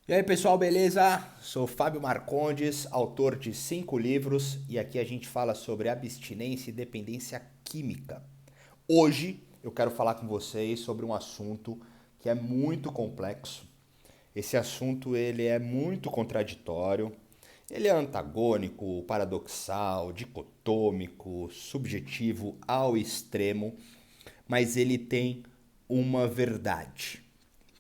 E aí pessoal, beleza? Sou Fábio Marcondes, autor de 5 livros e aqui a gente fala sobre abstinência e dependência química. Hoje eu quero falar com vocês sobre um assunto que é muito complexo. Esse assunto ele é muito contraditório, ele é antagônico, paradoxal, dicotômico, subjetivo ao extremo, mas ele tem uma verdade,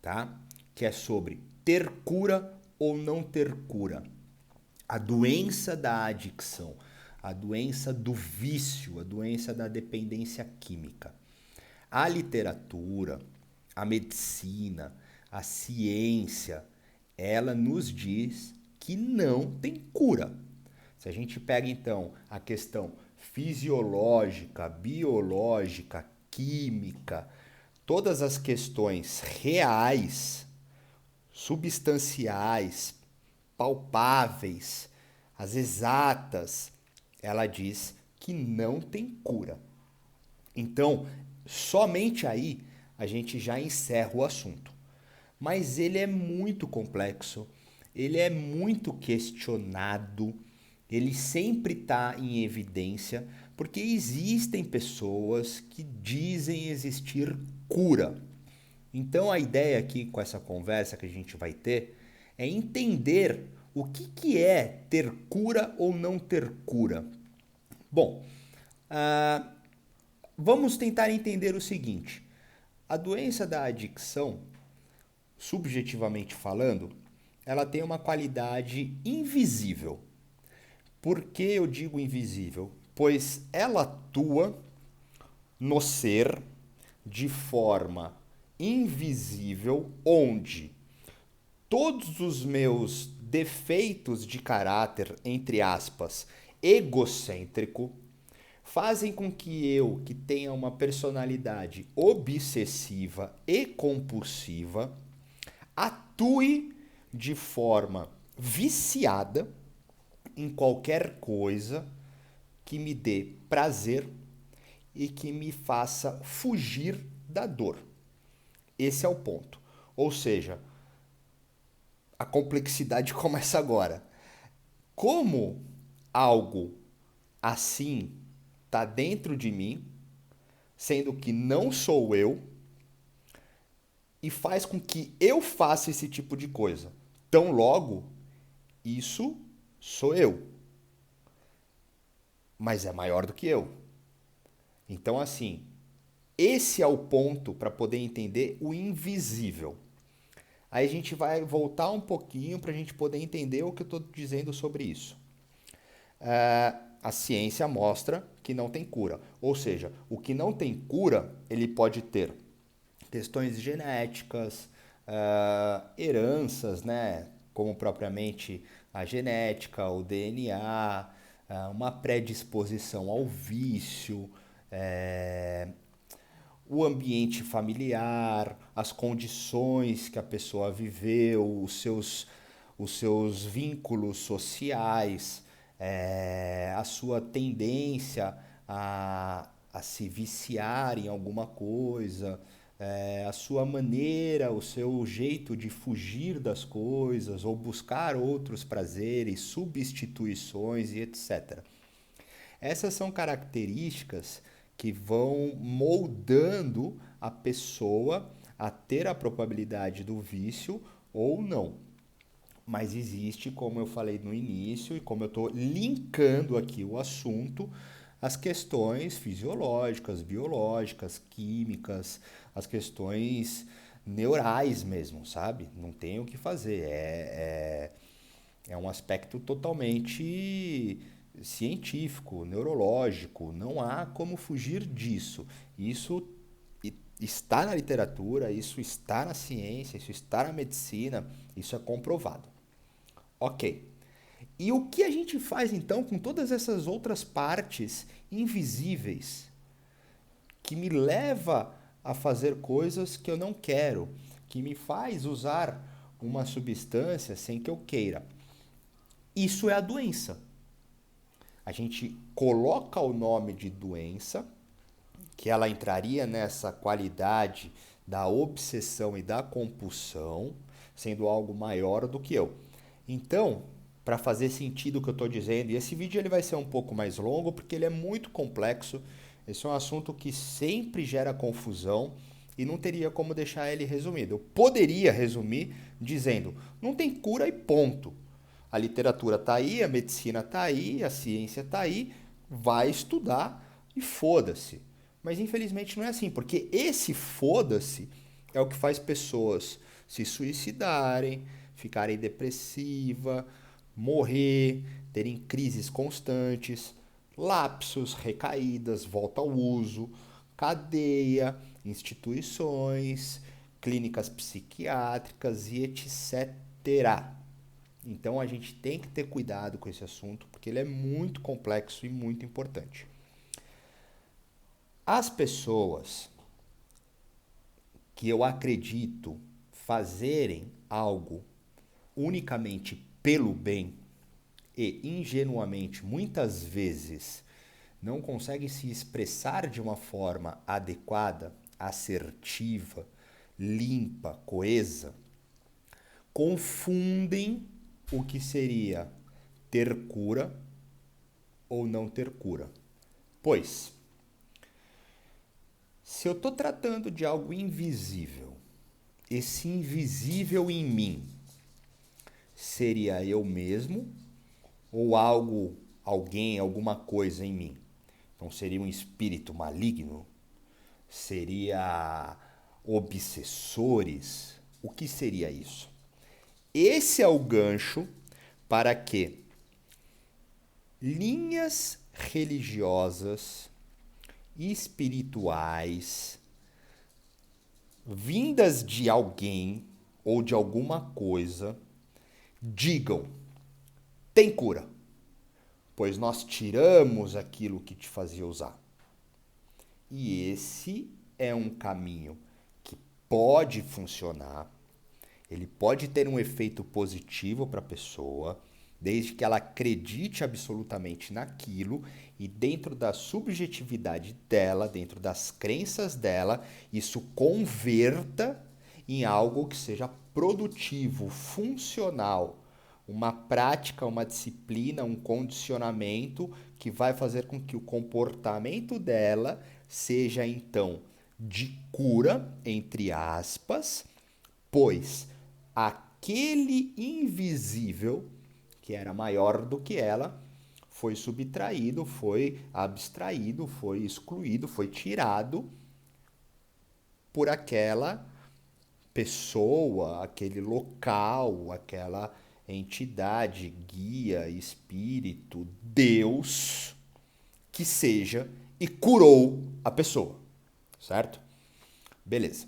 tá? Que é sobre ter cura ou não ter cura. A doença da adicção, a doença do vício, a doença da dependência química. A literatura, a medicina, a ciência, ela nos diz que não tem cura. Se a gente pega então a questão fisiológica, biológica, química, todas as questões reais, substanciais, palpáveis, as exatas, ela diz que não tem cura. Então, somente aí a gente já encerra o assunto. Mas ele é muito complexo, ele é muito questionado, ele sempre está em evidência, porque existem pessoas que dizem existir cura. Então a ideia aqui com essa conversa que a gente vai ter é entender o que é ter cura ou não ter cura. Bom, ah, vamos tentar entender o seguinte: a doença da adicção, subjetivamente falando, ela tem uma qualidade invisível. Por que eu digo invisível? Pois ela atua no ser de forma invisível, onde todos os meus defeitos de caráter, entre aspas, egocêntrico, fazem com que eu, que tenha uma personalidade obsessiva e compulsiva, atue de forma viciada em qualquer coisa que me dê prazer e que me faça fugir da dor. Esse é o ponto. Ou seja, a complexidade começa agora. Como algo assim está dentro de mim, sendo que não sou eu, e faz com que eu faça esse tipo de coisa. Tão logo, isso sou eu, mas é maior do que eu. Então, assim, esse é o ponto para poder entender o invisível. Aí a gente vai voltar um pouquinho para a gente poder entender o que eu estou dizendo sobre isso. A ciência mostra que não tem cura. Ou seja, o que não tem cura, ele pode ter questões genéticas, heranças, né? Como propriamente a genética, o DNA, uma predisposição ao vício, o ambiente familiar, as condições que a pessoa viveu, os seus vínculos sociais, a sua tendência a se viciar em alguma coisa, a sua maneira, o seu jeito de fugir das coisas ou buscar outros prazeres, substituições e etc. Essas são características que vão moldando a pessoa a ter a probabilidade do vício ou não. Mas existe, como eu falei no início e como eu estou linkando aqui o assunto, as questões fisiológicas, biológicas, químicas, as questões neurais mesmo, sabe? Não tem o que fazer. É um aspecto totalmente científico, neurológico. Não há como fugir disso. Isso está na literatura, isso está na ciência, isso está na medicina, isso é comprovado. Ok. E o que a gente faz então com todas essas outras partes invisíveis que me leva a fazer coisas que eu não quero, que me faz usar uma substância sem que eu queira? Isso é a doença. A gente coloca o nome de doença, que ela entraria nessa qualidade da obsessão e da compulsão, sendo algo maior do que eu. Então, para fazer sentido o que eu estou dizendo, e esse vídeo ele vai ser um pouco mais longo porque ele é muito complexo, esse é um assunto que sempre gera confusão e não teria como deixar ele resumido. Eu poderia resumir dizendo, não tem cura e ponto. A literatura está aí, a medicina está aí, a ciência está aí, vai estudar e foda-se. Mas infelizmente não é assim, porque esse foda-se é o que faz pessoas se suicidarem, ficarem depressivas, morrer, terem crises constantes, lapsos, recaídas, volta ao uso, cadeia, instituições, clínicas psiquiátricas e etc. Então a gente tem que ter cuidado com esse assunto, porque ele é muito complexo e muito importante. As pessoas que eu acredito fazerem algo unicamente pelo bem e ingenuamente muitas vezes não conseguem se expressar de uma forma adequada, assertiva, limpa, coesa, confundem o que seria ter cura ou não ter cura. Pois, se eu estou tratando de algo invisível, esse invisível em mim seria eu mesmo ou algo, alguém, alguma coisa em mim? Então seria um espírito maligno? Seria obsessores? O que seria isso? Esse é o gancho para que linhas religiosas e espirituais vindas de alguém ou de alguma coisa digam: tem cura, pois nós tiramos aquilo que te fazia usar. E esse é um caminho que pode funcionar, ele pode ter um efeito positivo para a pessoa, desde que ela acredite absolutamente naquilo e dentro da subjetividade dela, dentro das crenças dela, isso converta em algo que seja produtivo, funcional, uma prática, uma disciplina, um condicionamento que vai fazer com que o comportamento dela seja então de cura, entre aspas, pois aquele invisível que era maior do que ela foi subtraído, foi abstraído, foi excluído, foi tirado por aquela pessoa, aquele local, aquela entidade, guia, espírito, Deus, que seja, e curou a pessoa, certo? Beleza.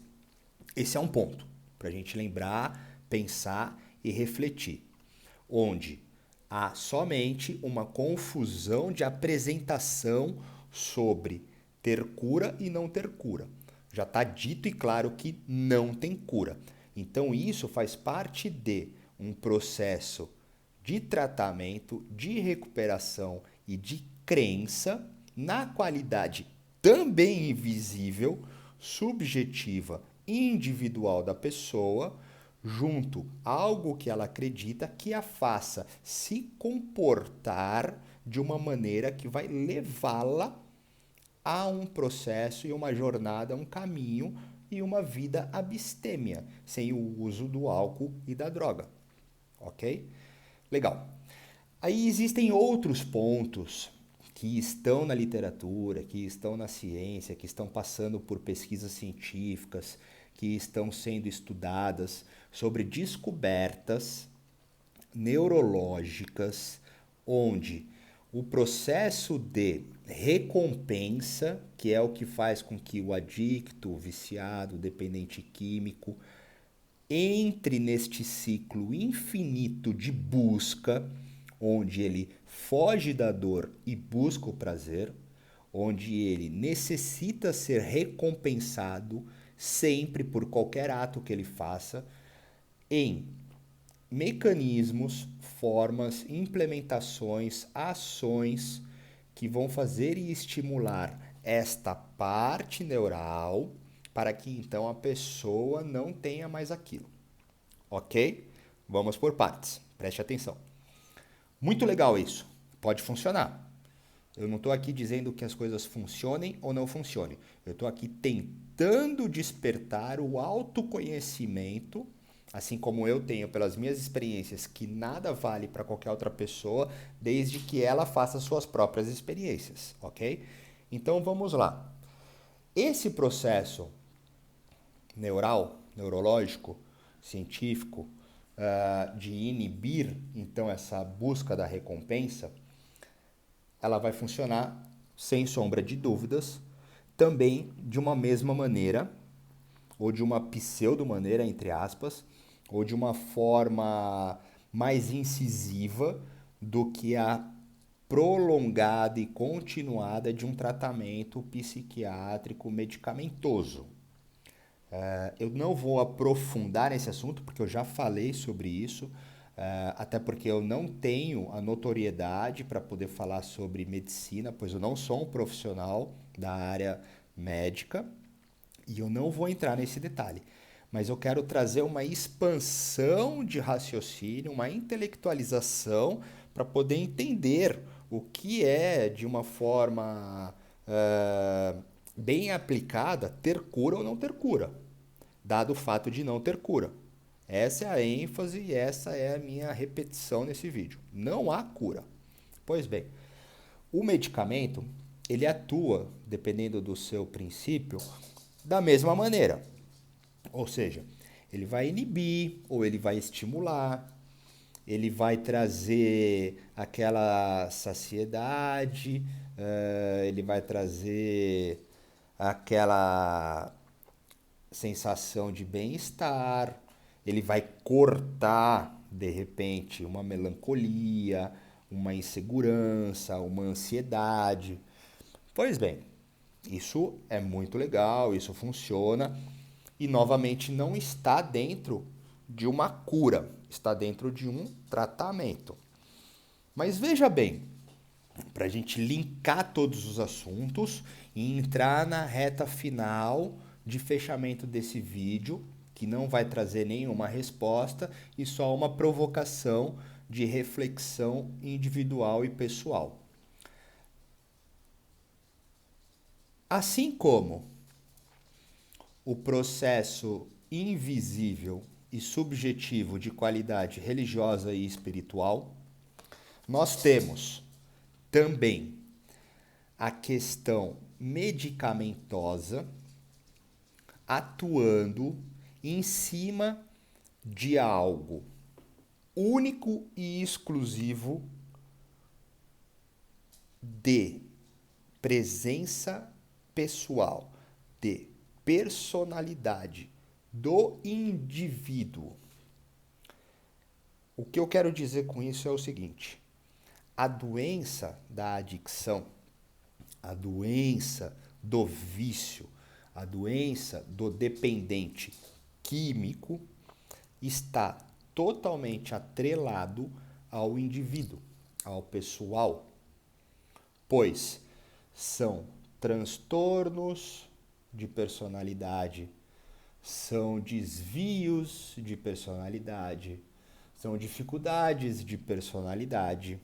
Esse é um ponto para a gente lembrar, pensar e refletir, onde há somente uma confusão de apresentação sobre ter cura e não ter cura. Já está dito e claro que não tem cura. Então isso faz parte de um processo de tratamento, de recuperação e de crença na qualidade também invisível, subjetiva, individual da pessoa, junto a algo que ela acredita que a faça se comportar de uma maneira que vai levá-la a um processo e uma jornada, um caminho e uma vida abstêmia, sem o uso do álcool e da droga. Ok? Legal. Aí existem outros pontos que estão na literatura, que estão na ciência, que estão passando por pesquisas científicas, que estão sendo estudadas sobre descobertas neurológicas, onde o processo de recompensa, que é o que faz com que o adicto, o viciado, o dependente químico, entre neste ciclo infinito de busca, onde ele foge da dor e busca o prazer, onde ele necessita ser recompensado sempre por qualquer ato que ele faça, em mecanismos, formas, implementações, ações que vão fazer e estimular esta parte neural para que então a pessoa não tenha mais aquilo. ok? Vamos por partes, preste atenção. Muito legal isso, pode funcionar. Eu não estou aqui dizendo que as coisas funcionem ou não funcionem. Eu estou aqui tentando despertar o autoconhecimento, assim como eu tenho pelas minhas experiências, que nada vale para qualquer outra pessoa, desde que ela faça suas próprias experiências, ok? Então vamos lá. Esse processo neurológico, científico, de inibir então essa busca da recompensa, ela vai funcionar, sem sombra de dúvidas, também de uma mesma maneira, ou de uma pseudo-maneira, entre aspas, ou de uma forma mais incisiva do que a prolongada e continuada de um tratamento psiquiátrico medicamentoso. Eu não vou aprofundar nesse assunto, porque eu já falei sobre isso, até porque eu não tenho a notoriedade para poder falar sobre medicina, pois eu não sou um profissional da área médica e eu não vou entrar nesse detalhe. Mas eu quero trazer uma expansão de raciocínio, uma intelectualização para poder entender o que é, de uma forma bem aplicada, ter cura ou não ter cura, dado o fato de não ter cura. Essa é a ênfase e essa é a minha repetição nesse vídeo. Não há cura. Pois bem, o medicamento, ele atua, dependendo do seu princípio, da mesma maneira. Ou seja, ele vai inibir ou ele vai estimular, ele vai trazer aquela saciedade, ele vai trazer aquela sensação de bem-estar, ele vai cortar, de repente, uma melancolia, uma insegurança, uma ansiedade. Pois bem, isso é muito legal, isso funciona e, novamente, não está dentro de uma cura, está dentro de um tratamento. Mas veja bem, para a gente linkar todos os assuntos e entrar na reta final de fechamento desse vídeo, que não vai trazer nenhuma resposta e só uma provocação de reflexão individual e pessoal. Assim como o processo invisível e subjetivo de qualidade religiosa e espiritual, nós temos também a questão medicamentosa atuando em cima de algo único e exclusivo de presença pessoal, de personalidade do indivíduo. O que eu quero dizer com isso é o seguinte: a doença da adicção, a doença do vício, a doença do dependente químico está totalmente atrelado ao indivíduo, ao pessoal, pois são transtornos de personalidade, são desvios de personalidade, são dificuldades de personalidade.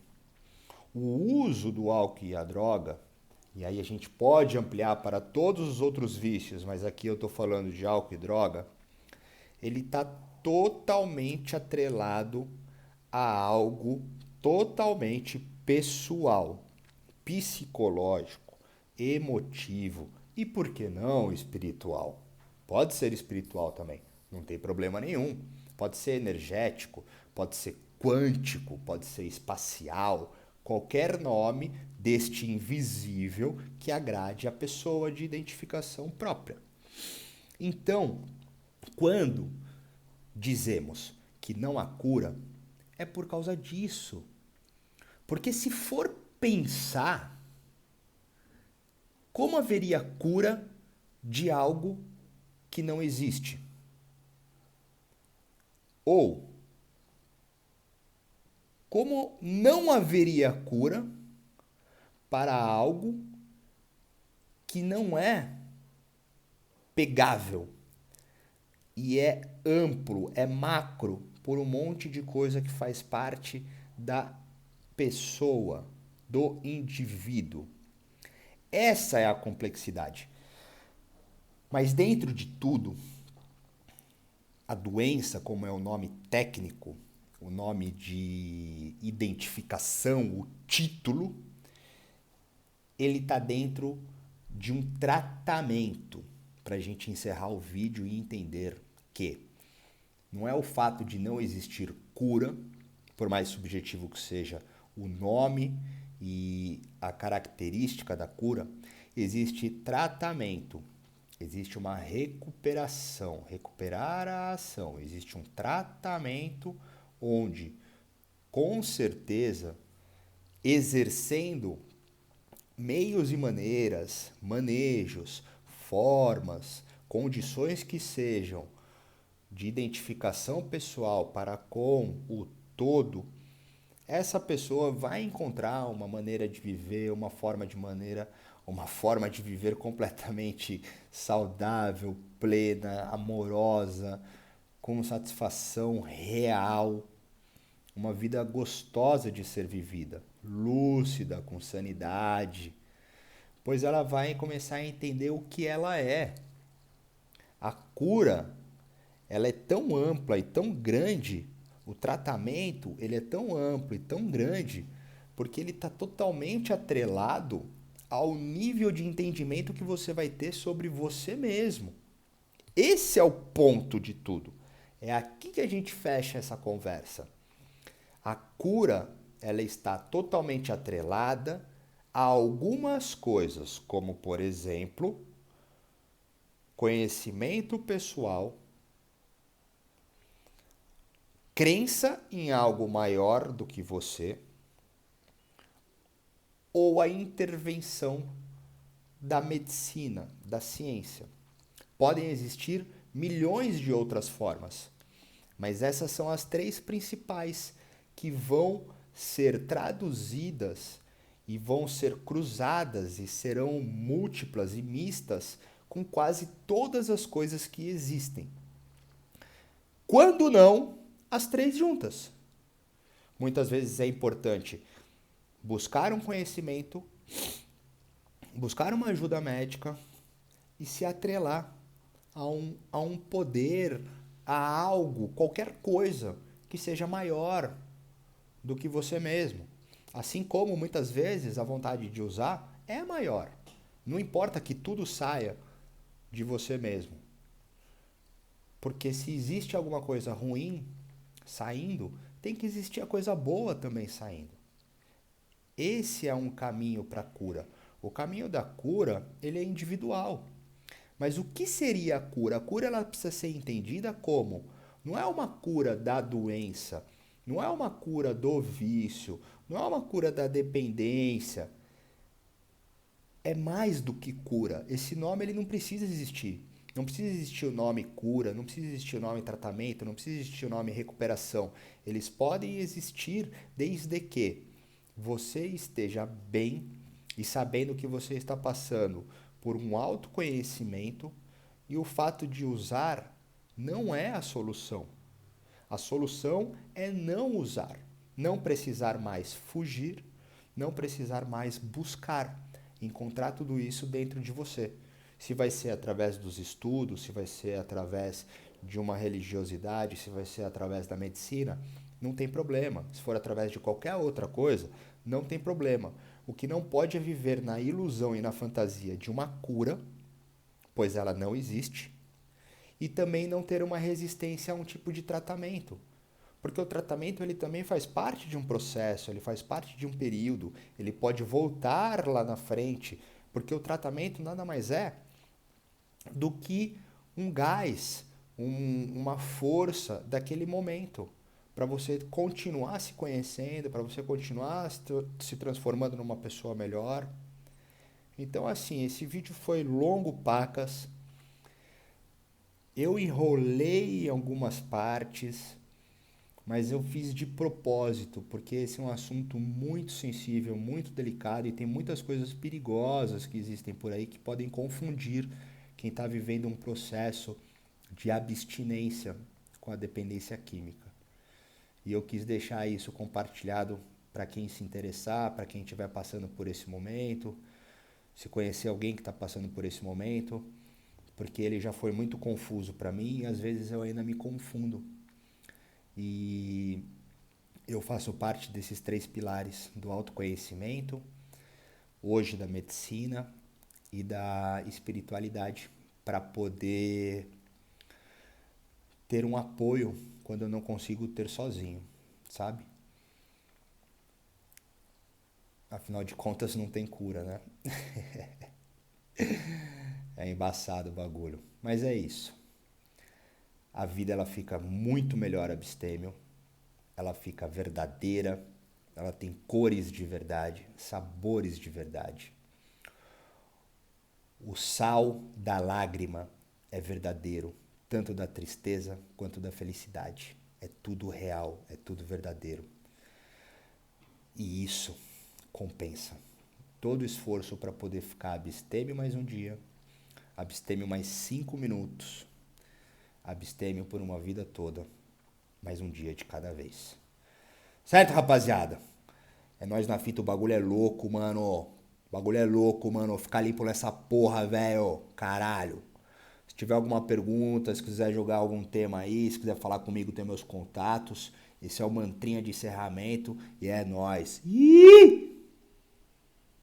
O uso do álcool e a droga, e aí a gente pode ampliar para todos os outros vícios, mas aqui eu estou falando de álcool e droga, ele está totalmente atrelado a algo totalmente pessoal, psicológico, emotivo e, por que não, espiritual. Pode ser espiritual também, não tem problema nenhum. Pode ser energético, pode ser quântico, pode ser espacial, qualquer nome deste invisível que agrade a pessoa de identificação própria. Então, quando dizemos que não há cura, é por causa disso. Porque se for pensar, como haveria cura de algo que não existe? Ou como não haveria cura para algo que não é pegável, e é amplo, é macro, por um monte de coisa que faz parte da pessoa, do indivíduo. Essa é a complexidade. Mas dentro de tudo, a doença, como é o nome técnico, o nome de identificação, o título, ele está dentro de um tratamento, para a gente encerrar o vídeo e entender que não é o fato de não existir cura, por mais subjetivo que seja o nome e a característica da cura, existe tratamento, existe uma recuperação, recuperar a ação, existe um tratamento onde, com certeza, exercendo meios e maneiras, manejos, formas, condições que sejam de identificação pessoal para com o todo, essa pessoa vai encontrar uma maneira de viver, uma forma de viver completamente saudável, plena, amorosa, com satisfação real, uma vida gostosa de ser vivida, lúcida, com sanidade, pois ela vai começar a entender o que ela é. A cura, ela é tão ampla e tão grande, o tratamento, ele é tão amplo e tão grande, porque ele está totalmente atrelado ao nível de entendimento que você vai ter sobre você mesmo. Esse é o ponto de tudo. É aqui que a gente fecha essa conversa. A cura, ela está totalmente atrelada a algumas coisas, como por exemplo, conhecimento pessoal, crença em algo maior do que você ou a intervenção da medicina, da ciência. Podem existir milhões de outras formas, mas essas são as três principais que vão ser traduzidas e vão ser cruzadas e serão múltiplas e mistas com quase todas as coisas que existem. Quando não, as três juntas. Muitas vezes é importante buscar um conhecimento, buscar uma ajuda médica e se atrelar a um poder, a algo, qualquer coisa que seja maior do que você mesmo. Assim como muitas vezes a vontade de usar é maior. Não importa que tudo saia de você mesmo. Porque se existe alguma coisa ruim saindo, tem que existir a coisa boa também saindo. Esse é um caminho para a cura. O caminho da cura, ele é individual. Mas o que seria a cura? A cura ela precisa ser entendida como não é uma cura da doença, não é uma cura do vício, não é uma cura da dependência. É mais do que cura. Esse nome ele não precisa existir. Não precisa existir o nome cura, não precisa existir o nome tratamento, não precisa existir o nome recuperação. Eles podem existir desde que você esteja bem e sabendo que você está passando por um autoconhecimento e o fato de usar não é a solução. A solução é não usar, não precisar mais fugir, não precisar mais buscar, encontrar tudo isso dentro de você. Se vai ser através dos estudos, se vai ser através de uma religiosidade, se vai ser através da medicina, não tem problema. Se for através de qualquer outra coisa, não tem problema. O que não pode é viver na ilusão e na fantasia de uma cura, pois ela não existe, e também não ter uma resistência a um tipo de tratamento. Porque o tratamento ele também faz parte de um processo, ele faz parte de um período, ele pode voltar lá na frente, porque o tratamento nada mais é do que um gás, uma força daquele momento, para você continuar se conhecendo, para você continuar se transformando numa pessoa melhor. Então, assim, esse vídeo foi longo, pacas. Eu enrolei em algumas partes, mas eu fiz de propósito, porque esse é um assunto muito sensível, muito delicado e tem muitas coisas perigosas que existem por aí que podem confundir quem está vivendo um processo de abstinência com a dependência química. E eu quis deixar isso compartilhado para quem se interessar, para quem estiver passando por esse momento, se conhecer alguém que está passando por esse momento, porque ele já foi muito confuso para mim e às vezes eu ainda me confundo. E eu faço parte desses 3 pilares do autoconhecimento, hoje da medicina e da espiritualidade, para poder ter um apoio quando eu não consigo ter sozinho, sabe? Afinal de contas não tem cura, né? É embaçado o bagulho. Mas é isso. A vida ela fica muito melhor abstêmio, ela fica verdadeira, ela tem cores de verdade, sabores de verdade. O sal da lágrima é verdadeiro, tanto da tristeza quanto da felicidade. É tudo real, é tudo verdadeiro. E isso compensa todo o esforço para poder ficar abstêmio mais um dia, abstêmio mais 5 minutos, abstêmio por uma vida toda, mais um dia de cada vez. Certo, rapaziada? É nóis na fita, o bagulho é louco, mano. O bagulho é louco, mano. Ficar limpo nessa porra, velho. Caralho. Se tiver alguma pergunta, se quiser jogar algum tema aí, se quiser falar comigo, tem meus contatos. Esse é o mantrinha de encerramento e é nóis. Ih!